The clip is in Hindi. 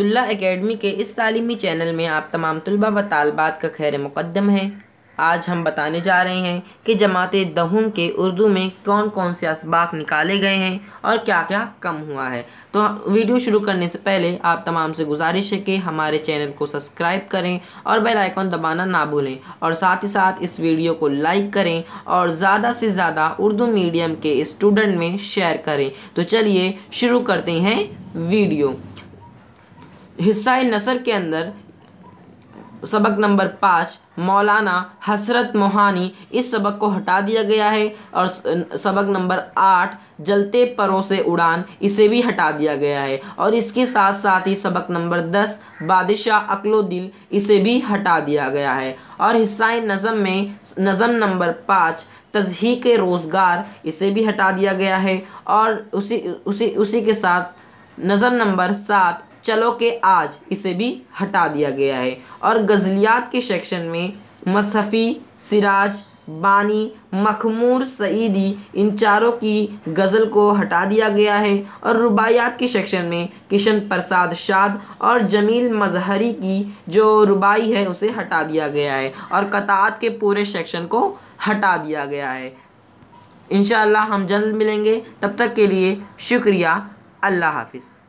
अब्दुल्ला एकेडमी के इस तालीमी चैनल में आप तमाम तलबा व तालबात का खैर मुक़द्दम है। आज हम बताने जा रहे हैं कि जमाते दहुम के उर्दू में कौन कौन से असबाक निकाले गए हैं और क्या क्या कम हुआ है। तो वीडियो शुरू करने से पहले आप तमाम से गुजारिश है कि हमारे चैनल को सब्सक्राइब करें और बेल आइकन दबाना ना भूलें और साथ ही साथ इस वीडियो को लाइक करें और ज़्यादा से ज़्यादा उर्दू मीडियम के स्टूडेंट में शेयर करें। तो चलिए शुरू करते हैं वीडियो। हिस्सा नसर के अंदर सबक नंबर 5 मौलाना हसरत मोहानी, इस सबक को हटा दिया गया है। और सबक नंबर 8 जलते परों से उड़ान, इसे भी हटा दिया गया है। और इसके साथ साथ ही सबक नंबर 10 बादशाह अक्लो दिल, इसे भी हटा दिया गया है। और हिस्सा नज़म में नज़म नंबर 5 तज़हीक रोज़गार, इसे भी हटा दिया गया है। और उसी के साथ नज़म नंबर 7 चलो के आज, इसे भी हटा दिया गया है। और गज़लियात के सेक्शन में मसहफ़ी, सिराज, बानी, मखमूर सईदी, इन चारों की गज़ल को हटा दिया गया है। और रुबाइयात के सेक्शन में किशन प्रसाद शाद और जमील मजहरी की जो रुबाई है उसे हटा दिया गया है। और क़ताअत के पूरे सेक्शन को हटा दिया गया है। इंशाअल्लाह हम जल्द मिलेंगे, तब तक के लिए शुक्रिया। अल्लाह हाफ़िज़।